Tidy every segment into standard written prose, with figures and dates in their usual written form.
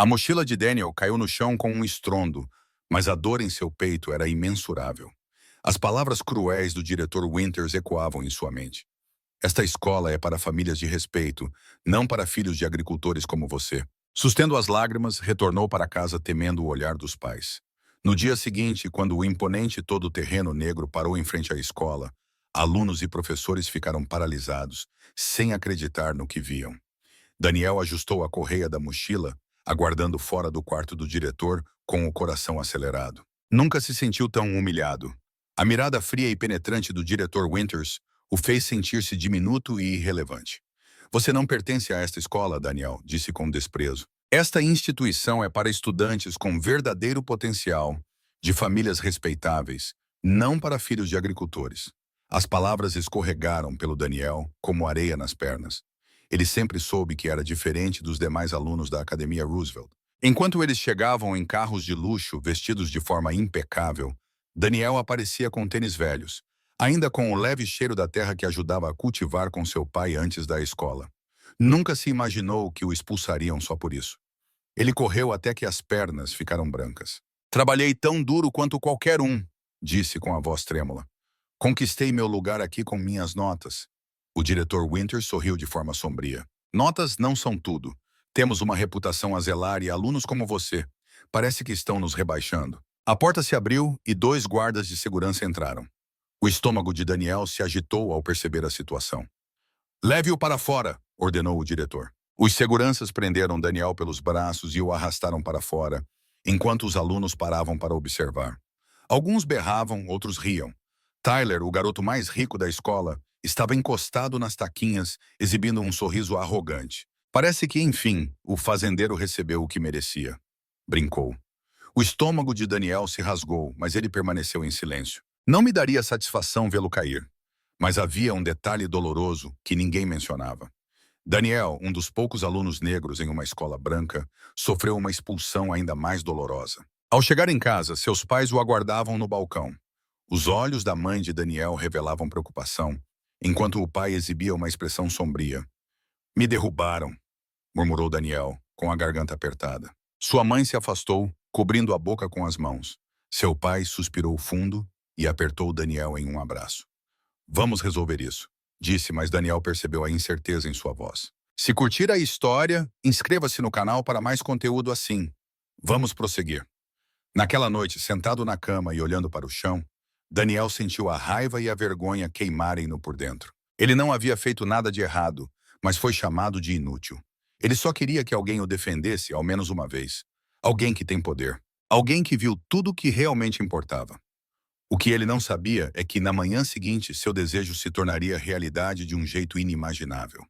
A mochila de Daniel caiu no chão com um estrondo, mas a dor em seu peito era imensurável. As palavras cruéis do diretor Winters ecoavam em sua mente. Esta escola é para famílias de respeito, não para filhos de agricultores como você. Sustendo as lágrimas, retornou para casa temendo o olhar dos pais. No dia seguinte, quando o imponente todo-terreno negro parou em frente à escola, alunos e professores ficaram paralisados, sem acreditar no que viam. Daniel ajustou a correia da mochila, aguardando fora do quarto do diretor, com o coração acelerado. Nunca se sentiu tão humilhado. A mirada fria e penetrante do diretor Winters o fez sentir-se diminuto e irrelevante. Você não pertence a esta escola, Daniel, disse com desprezo. Esta instituição é para estudantes com verdadeiro potencial, de famílias respeitáveis, não para filhos de agricultores. As palavras escorregaram pelo Daniel como areia nas pernas. Ele sempre soube que era diferente dos demais alunos da Academia Roosevelt. Enquanto eles chegavam em carros de luxo, vestidos de forma impecável, Daniel aparecia com tênis velhos, ainda com o leve cheiro da terra que ajudava a cultivar com seu pai antes da escola. Nunca se imaginou que o expulsariam só por isso. Ele correu até que as pernas ficaram brancas. Trabalhei tão duro quanto qualquer um, disse com a voz trêmula. Conquistei meu lugar aqui com minhas notas. O diretor Winters sorriu de forma sombria. Notas não são tudo. Temos uma reputação a zelar e alunos como você. Parece que estão nos rebaixando. A porta se abriu e 2 guardas de segurança entraram. O estômago de Daniel se agitou ao perceber a situação. Leve-o para fora, ordenou o diretor. Os seguranças prenderam Daniel pelos braços e o arrastaram para fora, enquanto os alunos paravam para observar. Alguns berravam, outros riam. Tyler, o garoto mais rico da escola, estava encostado nas taquinhas, exibindo um sorriso arrogante. Parece que, enfim, o fazendeiro recebeu o que merecia. Brincou. O estômago de Daniel se rasgou, mas ele permaneceu em silêncio. Não me daria satisfação vê-lo cair. Mas havia um detalhe doloroso que ninguém mencionava. Daniel, um dos poucos alunos negros em uma escola branca, sofreu uma expulsão ainda mais dolorosa. Ao chegar em casa, seus pais o aguardavam no balcão. Os olhos da mãe de Daniel revelavam preocupação, enquanto o pai exibia uma expressão sombria. Me derrubaram, murmurou Daniel, com a garganta apertada. Sua mãe se afastou, cobrindo a boca com as mãos. Seu pai suspirou fundo e apertou Daniel em um abraço. Vamos resolver isso, disse, mas Daniel percebeu a incerteza em sua voz. Se curtir a história, inscreva-se no canal para mais conteúdo assim. Vamos prosseguir. Naquela noite, sentado na cama e olhando para o chão, Daniel sentiu a raiva e a vergonha queimarem-no por dentro. Ele não havia feito nada de errado, mas foi chamado de inútil. Ele só queria que alguém o defendesse ao menos uma vez. Alguém que tem poder. Alguém que viu tudo o que realmente importava. O que ele não sabia é que, na manhã seguinte, seu desejo se tornaria realidade de um jeito inimaginável.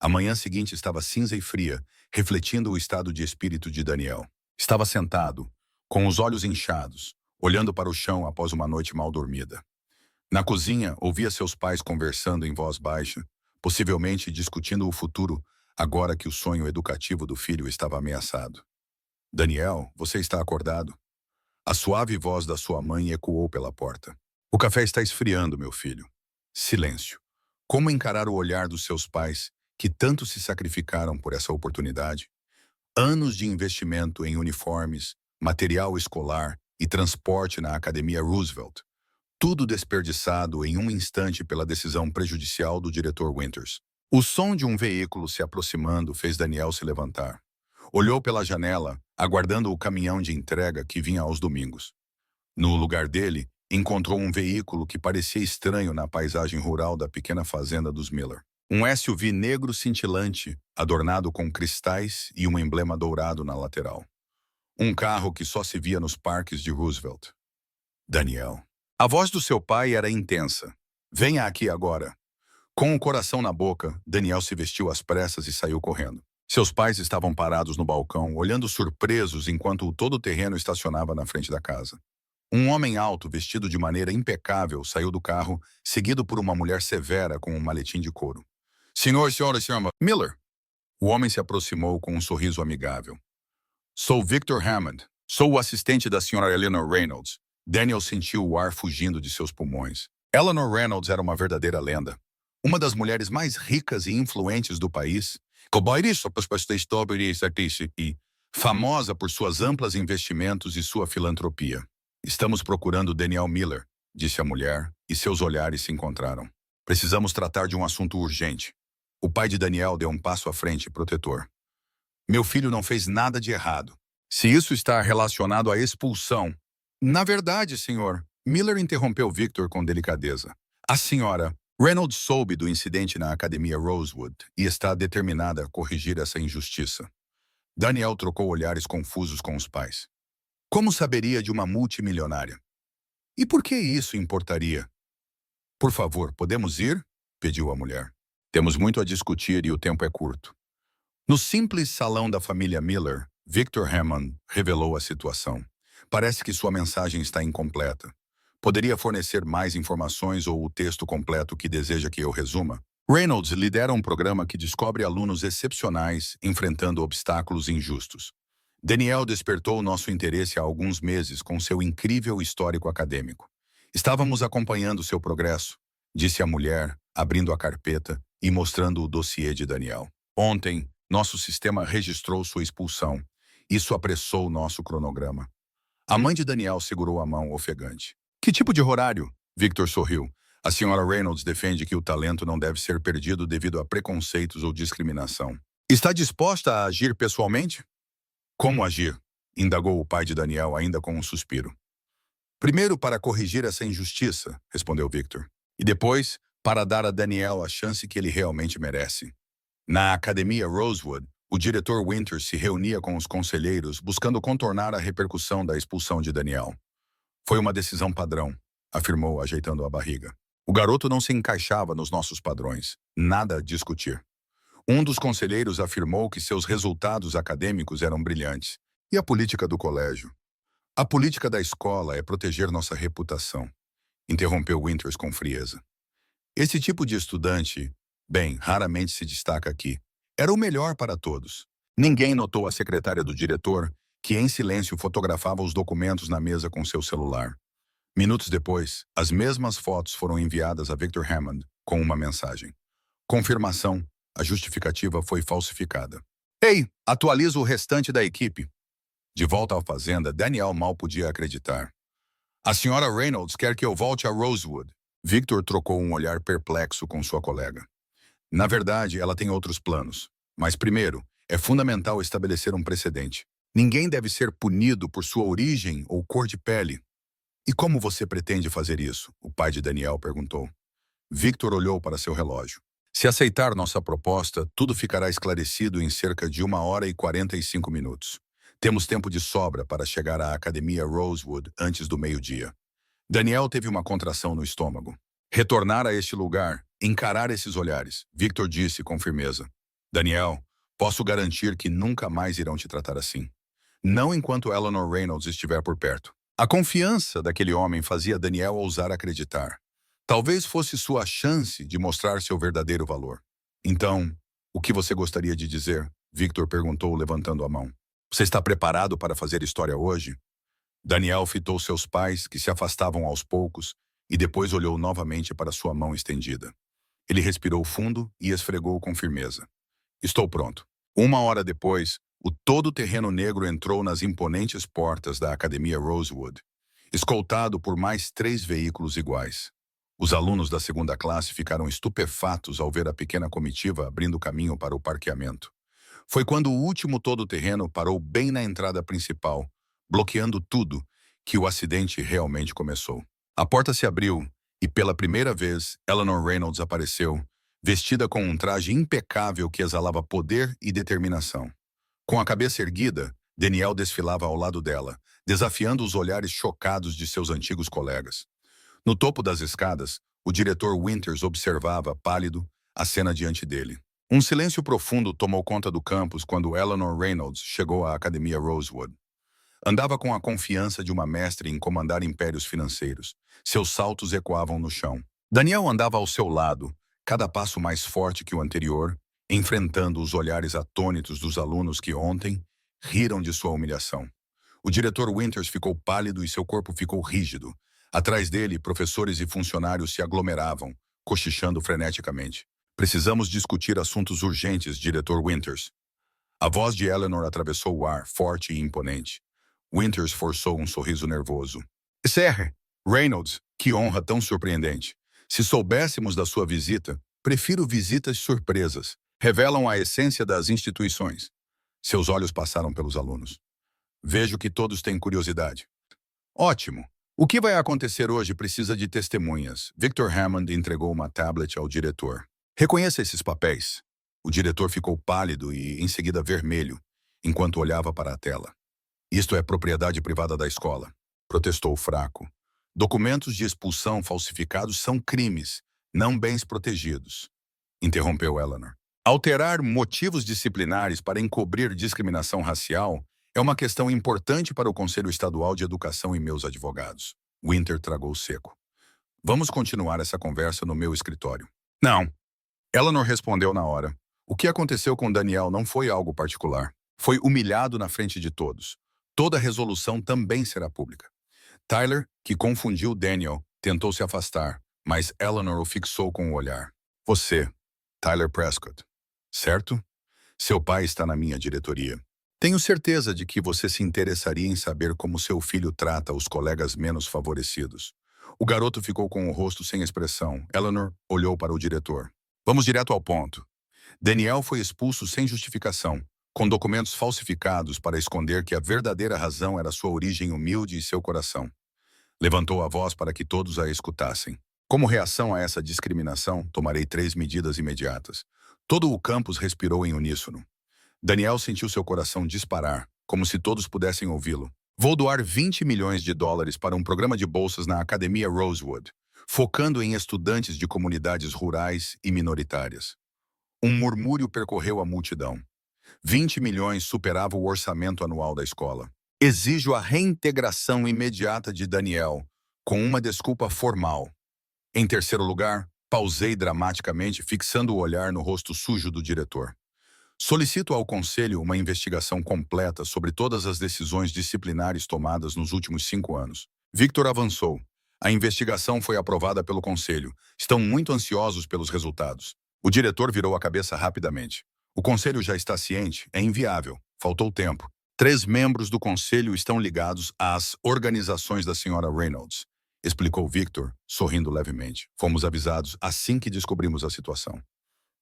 A manhã seguinte estava cinza e fria, refletindo o estado de espírito de Daniel. Estava sentado, com os olhos inchados, olhando para o chão após uma noite mal dormida. Na cozinha, ouvia seus pais conversando em voz baixa, possivelmente discutindo o futuro, agora que o sonho educativo do filho estava ameaçado. Daniel, você está acordado? A suave voz da sua mãe ecoou pela porta. O café está esfriando, meu filho. Silêncio. Como encarar o olhar dos seus pais, que tanto se sacrificaram por essa oportunidade? Anos de investimento em uniformes, material escolar e transporte na Academia Roosevelt. Tudo desperdiçado em um instante pela decisão prejudicial do diretor Winters. O som de um veículo se aproximando fez Daniel se levantar. Olhou pela janela, aguardando o caminhão de entrega que vinha aos domingos. No lugar dele, encontrou um veículo que parecia estranho na paisagem rural da pequena fazenda dos Miller. Um SUV negro cintilante, adornado com cristais e um emblema dourado na lateral. Um carro que só se via nos parques de Roosevelt. Daniel. A voz do seu pai era intensa. Venha aqui agora. Com o coração na boca, Daniel se vestiu às pressas e saiu correndo. Seus pais estavam parados no balcão, olhando surpresos enquanto o todo-terreno estacionava na frente da casa. Um homem alto, vestido de maneira impecável, saiu do carro, seguido por uma mulher severa com um maletim de couro. Senhor, senhora, senhora Miller. O homem se aproximou com um sorriso amigável. Sou Victor Hammond. Sou o assistente da senhora Eleanor Reynolds. Daniel sentiu o ar fugindo de seus pulmões. Eleanor Reynolds era uma verdadeira lenda. Uma das mulheres mais ricas e influentes do país. famosa por suas amplas investimentos e sua filantropia. Estamos procurando Daniel Miller, disse a mulher, e seus olhares se encontraram. Precisamos tratar de um assunto urgente. O pai de Daniel deu um passo à frente, protetor. Meu filho não fez nada de errado. Se isso está relacionado à expulsão... Na verdade, senhor, Miller interrompeu Victor com delicadeza. A senhora Reynolds soube do incidente na Academia Rosewood e está determinada a corrigir essa injustiça. Daniel trocou olhares confusos com os pais. Como saberia de uma multimilionária? E por que isso importaria? Por favor, podemos ir? Pediu a mulher. Temos muito a discutir e o tempo é curto. No simples salão da família Miller, Victor Hammond revelou a situação. Parece que sua mensagem está incompleta. Poderia fornecer mais informações ou o texto completo que deseja que eu resuma? Reynolds lidera um programa que descobre alunos excepcionais enfrentando obstáculos injustos. Daniel despertou nosso interesse há alguns meses com seu incrível histórico acadêmico. Estávamos acompanhando seu progresso, disse a mulher, abrindo a carpeta e mostrando o dossiê de Daniel. Ontem, nosso sistema registrou sua expulsão. Isso apressou nosso cronograma. A mãe de Daniel segurou a mão ofegante. Que tipo de horário? Victor sorriu. A senhora Reynolds defende que o talento não deve ser perdido devido a preconceitos ou discriminação. Está disposta a agir pessoalmente? Como agir? Indagou o pai de Daniel, ainda com um suspiro. Primeiro, para corrigir essa injustiça, respondeu Victor. E depois, para dar a Daniel a chance que ele realmente merece. Na Academia Rosewood, o diretor Winters se reunia com os conselheiros buscando contornar a repercussão da expulsão de Daniel. Foi uma decisão padrão, afirmou, ajeitando a barriga. O garoto não se encaixava nos nossos padrões. Nada a discutir. Um dos conselheiros afirmou que seus resultados acadêmicos eram brilhantes. E a política do colégio? A política da escola é proteger nossa reputação, interrompeu Winters com frieza. Esse tipo de estudante, bem, raramente se destaca aqui. Era o melhor para todos. Ninguém notou a secretária do diretor, que em silêncio fotografava os documentos na mesa com seu celular. Minutos depois, as mesmas fotos foram enviadas a Victor Hammond com uma mensagem. Confirmação, a justificativa foi falsificada. Ei, atualiza o restante da equipe. De volta à fazenda, Daniel mal podia acreditar. A senhora Reynolds quer que eu volte a Rosewood. Victor trocou um olhar perplexo com sua colega. Na verdade, ela tem outros planos. Mas primeiro, é fundamental estabelecer um precedente. Ninguém deve ser punido por sua origem ou cor de pele. E como você pretende fazer isso? O pai de Daniel perguntou. Victor olhou para seu relógio. Se aceitar nossa proposta, tudo ficará esclarecido em cerca de 1 hora e 45 minutos. Temos tempo de sobra para chegar à Academia Rosewood antes do meio-dia. Daniel teve uma contração no estômago. Retornar a este lugar, encarar esses olhares, Victor disse com firmeza. Daniel, posso garantir que nunca mais irão te tratar assim. Não enquanto Eleanor Reynolds estiver por perto. A confiança daquele homem fazia Daniel ousar acreditar. Talvez fosse sua chance de mostrar seu verdadeiro valor. Então, o que você gostaria de dizer? Victor perguntou, levantando a mão. Você está preparado para fazer história hoje? Daniel fitou seus pais, que se afastavam aos poucos, e depois olhou novamente para sua mão estendida. Ele respirou fundo e esfregou com firmeza. Estou pronto. 1 hora depois, o todo-terreno negro entrou nas imponentes portas da Academia Rosewood, escoltado por mais 3 veículos iguais. Os alunos da segunda classe ficaram estupefatos ao ver a pequena comitiva abrindo caminho para o parqueamento. Foi quando o último todo-terreno parou bem na entrada principal, bloqueando tudo, que o acidente realmente começou. A porta se abriu e, pela primeira vez, Eleanor Reynolds apareceu, vestida com um traje impecável que exalava poder e determinação. Com a cabeça erguida, Daniel desfilava ao lado dela, desafiando os olhares chocados de seus antigos colegas. No topo das escadas, o diretor Winters observava, pálido, a cena diante dele. Um silêncio profundo tomou conta do campus quando Eleanor Reynolds chegou à Academia Rosewood. Andava com a confiança de uma mestre em comandar impérios financeiros. Seus saltos ecoavam no chão. Daniel andava ao seu lado, cada passo mais forte que o anterior, enfrentando os olhares atônitos dos alunos que ontem riram de sua humilhação. O diretor Winters ficou pálido e seu corpo ficou rígido. Atrás dele, professores e funcionários se aglomeravam, cochichando freneticamente. Precisamos discutir assuntos urgentes, diretor Winters. A voz de Eleanor atravessou o ar, forte e imponente. Winters forçou um sorriso nervoso. Sr. Reynolds, que honra tão surpreendente. Se soubéssemos da sua visita, prefiro visitas surpresas. Revelam a essência das instituições. Seus olhos passaram pelos alunos. Vejo que todos têm curiosidade. Ótimo. O que vai acontecer hoje precisa de testemunhas. Victor Hammond entregou uma tablet ao diretor. Reconheça esses papéis. O diretor ficou pálido e, em seguida, vermelho, enquanto olhava para a tela. Isto é propriedade privada da escola, protestou fraco. Documentos de expulsão falsificados são crimes, não bens protegidos, interrompeu Eleanor. Alterar motivos disciplinares para encobrir discriminação racial é uma questão importante para o Conselho Estadual de Educação e meus advogados. Winter tragou seco. Vamos continuar essa conversa no meu escritório. Não. Eleanor respondeu na hora. O que aconteceu com Daniel não foi algo particular. Foi humilhado na frente de todos. Toda resolução também será pública. Tyler, que confundiu Daniel, tentou se afastar, mas Eleanor o fixou com o olhar. Você, Tyler Prescott, certo? Seu pai está na minha diretoria. Tenho certeza de que você se interessaria em saber como seu filho trata os colegas menos favorecidos. O garoto ficou com o rosto sem expressão. Eleanor olhou para o diretor. Vamos direto ao ponto. Daniel foi expulso sem justificação, com documentos falsificados para esconder que a verdadeira razão era sua origem humilde e seu coração. Levantou a voz para que todos a escutassem. Como reação a essa discriminação, tomarei 3 medidas imediatas. Todo o campus respirou em uníssono. Daniel sentiu seu coração disparar, como se todos pudessem ouvi-lo. Vou doar $20 milhões para um programa de bolsas na Academia Rosewood, focando em estudantes de comunidades rurais e minoritárias. Um murmúrio percorreu a multidão. 20 milhões superava o orçamento anual da escola. Exijo a reintegração imediata de Daniel, com uma desculpa formal. Em terceiro lugar, pausei dramaticamente, fixando o olhar no rosto sujo do diretor. Solicito ao Conselho uma investigação completa sobre todas as decisões disciplinares tomadas nos últimos 5 anos. Victor avançou. A investigação foi aprovada pelo Conselho. Estão muito ansiosos pelos resultados. O diretor virou a cabeça rapidamente. O Conselho já está ciente, é inviável. Faltou tempo. 3 membros do Conselho estão ligados às organizações da Sra. Reynolds, explicou Victor, sorrindo levemente. Fomos avisados assim que descobrimos a situação.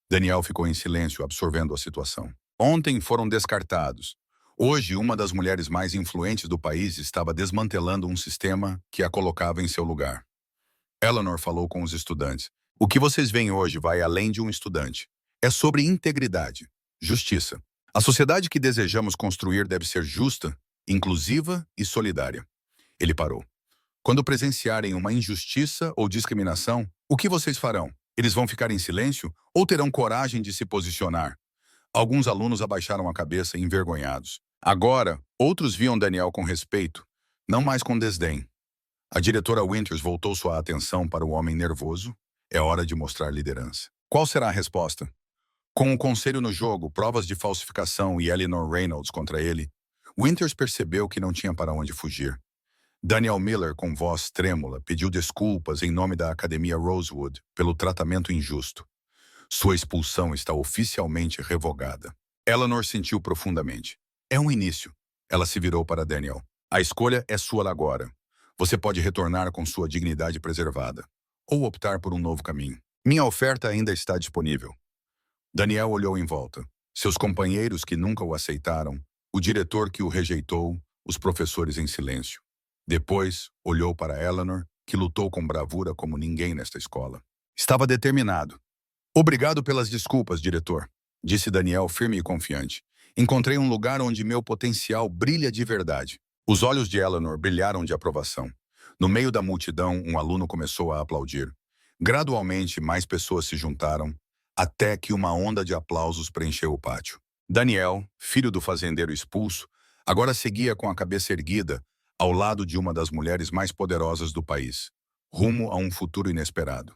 Daniel ficou em silêncio, absorvendo a situação. Ontem foram descartados. Hoje, uma das mulheres mais influentes do país estava desmantelando um sistema que a colocava em seu lugar. Eleanor falou com os estudantes. O que vocês veem hoje vai além de um estudante. É sobre integridade, justiça. A sociedade que desejamos construir deve ser justa, inclusiva e solidária. Ele parou. Quando presenciarem uma injustiça ou discriminação, o que vocês farão? Eles vão ficar em silêncio ou terão coragem de se posicionar? Alguns alunos abaixaram a cabeça envergonhados. Agora, outros viam Daniel com respeito, não mais com desdém. A diretora Winters voltou sua atenção para o homem nervoso. É hora de mostrar liderança. Qual será a resposta? Com o conselho no jogo, provas de falsificação e Eleanor Reynolds contra ele, Winters percebeu que não tinha para onde fugir. Daniel Miller, com voz trêmula, pediu desculpas em nome da Academia Rosewood pelo tratamento injusto. Sua expulsão está oficialmente revogada. Eleanor sentiu profundamente. É um início. Ela se virou para Daniel. A escolha é sua agora. Você pode retornar com sua dignidade preservada, ou optar por um novo caminho. Minha oferta ainda está disponível. Daniel olhou em volta. Seus companheiros que nunca o aceitaram, o diretor que o rejeitou, os professores em silêncio. Depois, olhou para Eleanor, que lutou com bravura como ninguém nesta escola. Estava determinado. Obrigado pelas desculpas, diretor, disse Daniel firme e confiante. Encontrei um lugar onde meu potencial brilha de verdade. Os olhos de Eleanor brilharam de aprovação. No meio da multidão, um aluno começou a aplaudir. Gradualmente, mais pessoas se juntaram, até que uma onda de aplausos preencheu o pátio. Daniel, filho do fazendeiro expulso, agora seguia com a cabeça erguida, ao lado de uma das mulheres mais poderosas do país, rumo a um futuro inesperado.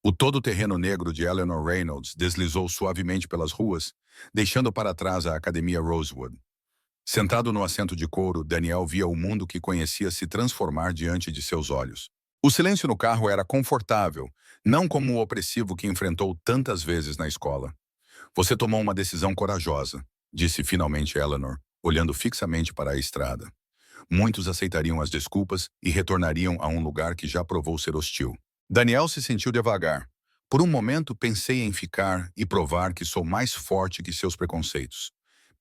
O todo-terreno negro de Eleanor Reynolds deslizou suavemente pelas ruas, deixando para trás a Academia Rosewood. Sentado no assento de couro, Daniel via o mundo que conhecia se transformar diante de seus olhos. O silêncio no carro era confortável, não como o opressivo que enfrentou tantas vezes na escola. Você tomou uma decisão corajosa. disse finalmente Eleanor, olhando fixamente para a estrada. Muitos aceitariam as desculpas e retornariam a um lugar que já provou ser hostil. Daniel se sentiu devagar. Por um momento pensei em ficar e provar que sou mais forte que seus preconceitos.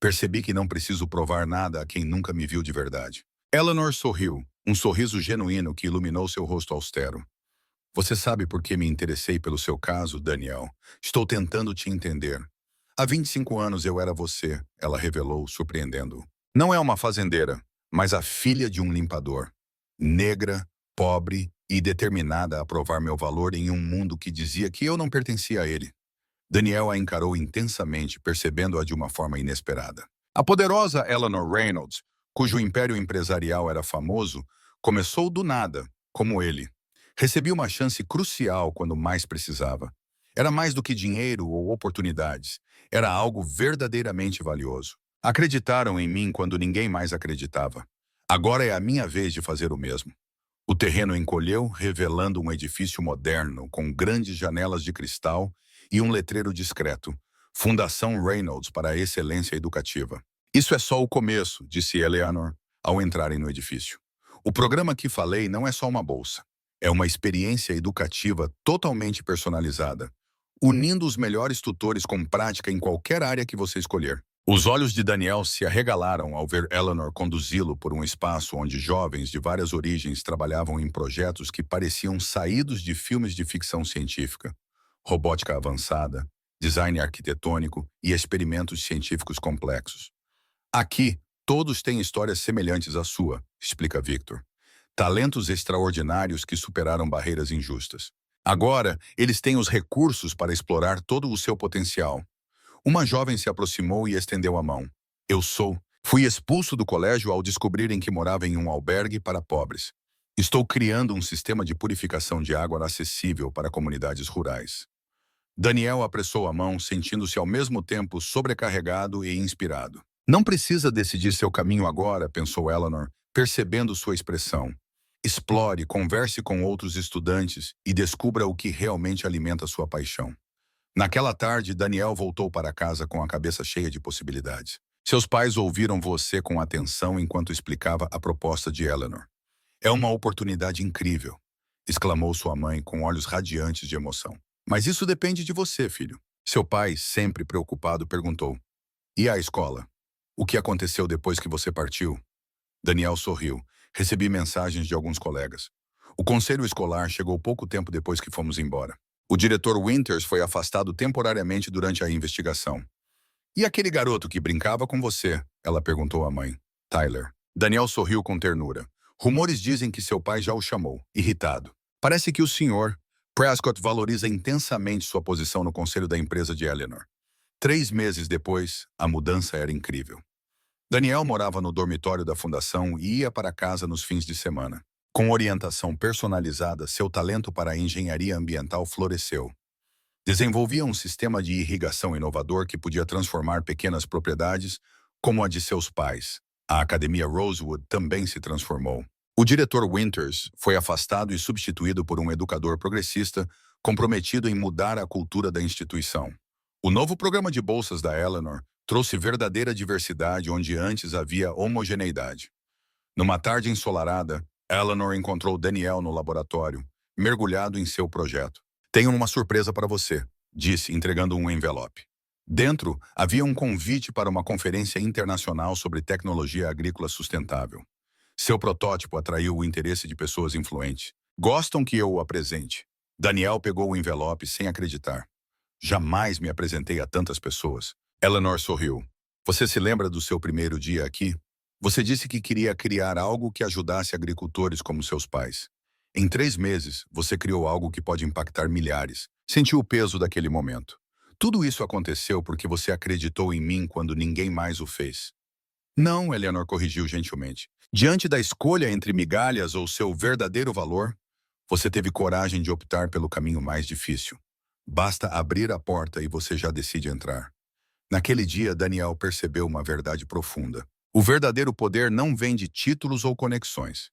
Percebi que não preciso provar nada a quem nunca me viu de verdade. Eleanor sorriu, um sorriso genuíno que iluminou seu rosto austero. Você sabe por que me interessei pelo seu caso, Daniel? Estou tentando te entender. Há 25 anos eu era você, ela revelou, surpreendendo-o. Não é uma fazendeira, mas a filha de um limpador. Negra, pobre e determinada a provar meu valor em um mundo que dizia que eu não pertencia a ele. Daniel a encarou intensamente, percebendo-a de uma forma inesperada. A poderosa Eleanor Reynolds, cujo império empresarial era famoso, começou do nada, como ele. Recebi uma chance crucial quando mais precisava. Era mais do que dinheiro ou oportunidades. Era algo verdadeiramente valioso. Acreditaram em mim quando ninguém mais acreditava. Agora é a minha vez de fazer o mesmo. O terreno encolheu, revelando um edifício moderno, com grandes janelas de cristal e um letreiro discreto. Fundação Reynolds para a Excelência Educativa. Isso é só o começo, disse Eleanor, ao entrarem no edifício. O programa que falei não é só uma bolsa. É uma experiência educativa totalmente personalizada, unindo os melhores tutores com prática em qualquer área que você escolher. Os olhos de Daniel se arregalaram ao ver Eleanor conduzi-lo por um espaço onde jovens de várias origens trabalhavam em projetos que pareciam saídos de filmes de ficção científica. Robótica avançada, design arquitetônico e experimentos científicos complexos. Aqui, todos têm histórias semelhantes à sua, explica Victor. Talentos extraordinários que superaram barreiras injustas. Agora, eles têm os recursos para explorar todo o seu potencial. Uma jovem se aproximou e estendeu a mão. Eu sou. Fui expulso do colégio ao descobrirem que morava em um albergue para pobres. Estou criando um sistema de purificação de água acessível para comunidades rurais. Daniel apressou a mão, sentindo-se ao mesmo tempo sobrecarregado e inspirado. Não precisa decidir seu caminho agora, pensou Eleanor, percebendo sua expressão. Explore, converse com outros estudantes e descubra o que realmente alimenta sua paixão. Naquela tarde, Daniel voltou para casa com a cabeça cheia de possibilidades. Seus pais ouviram você com atenção enquanto explicava a proposta de Eleanor. É uma oportunidade incrível, exclamou sua mãe com olhos radiantes de emoção. Mas isso depende de você, filho. Seu pai, sempre preocupado, perguntou. E a escola? O que aconteceu depois que você partiu? Daniel sorriu. Recebi mensagens de alguns colegas. O conselho escolar chegou pouco tempo depois que fomos embora. O diretor Winters foi afastado temporariamente durante a investigação. E aquele garoto que brincava com você? Ela perguntou à mãe. Tyler. Daniel sorriu com ternura. Rumores dizem que seu pai já o chamou, irritado. Parece que o senhor, Prescott, valoriza intensamente sua posição no conselho da empresa de Eleanor. 3 meses depois, a mudança era incrível. Daniel morava no dormitório da fundação e ia para casa nos fins de semana. Com orientação personalizada, seu talento para a engenharia ambiental floresceu. Desenvolvia um sistema de irrigação inovador que podia transformar pequenas propriedades, como a de seus pais. A Academia Rosewood também se transformou. O diretor Winters foi afastado e substituído por um educador progressista comprometido em mudar a cultura da instituição. O novo programa de bolsas da Eleanor trouxe verdadeira diversidade onde antes havia homogeneidade. Numa tarde ensolarada, Eleanor encontrou Daniel no laboratório, mergulhado em seu projeto. Tenho uma surpresa para você, disse, entregando um envelope. Dentro, havia um convite para uma conferência internacional sobre tecnologia agrícola sustentável. Seu protótipo atraiu o interesse de pessoas influentes. Gostam que eu o apresente. Daniel pegou o envelope sem acreditar. Jamais me apresentei a tantas pessoas. Eleanor sorriu. Você se lembra do seu primeiro dia aqui? Você disse que queria criar algo que ajudasse agricultores como seus pais. Em 3 meses, você criou algo que pode impactar milhares. Sentiu o peso daquele momento. Tudo isso aconteceu porque você acreditou em mim quando ninguém mais o fez. Não, Eleanor corrigiu gentilmente. Diante da escolha entre migalhas ou seu verdadeiro valor, você teve coragem de optar pelo caminho mais difícil. Basta abrir a porta e você já decide entrar. Naquele dia, Daniel percebeu uma verdade profunda. O verdadeiro poder não vem de títulos ou conexões.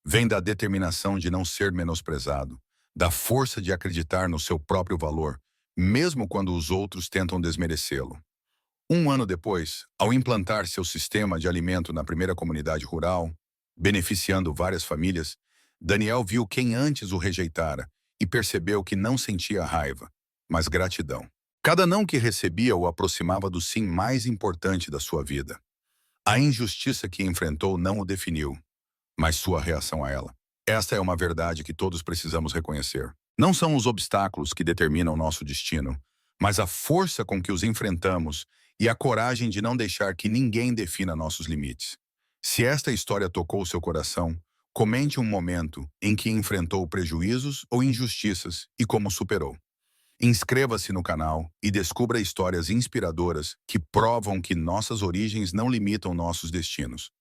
Vem da determinação de não ser menosprezado, da força de acreditar no seu próprio valor, mesmo quando os outros tentam desmerecê-lo. Um ano depois, ao implantar seu sistema de alimento na primeira comunidade rural, beneficiando várias famílias, Daniel viu quem antes o rejeitara e percebeu que não sentia raiva, mas gratidão. Cada não que recebia o aproximava do sim mais importante da sua vida. A injustiça que enfrentou não o definiu, mas sua reação a ela. Esta é uma verdade que todos precisamos reconhecer. Não são os obstáculos que determinam nosso destino, mas a força com que os enfrentamos e a coragem de não deixar que ninguém defina nossos limites. Se esta história tocou seu coração, comente um momento em que enfrentou prejuízos ou injustiças e como superou. Inscreva-se no canal e descubra histórias inspiradoras que provam que nossas origens não limitam nossos destinos.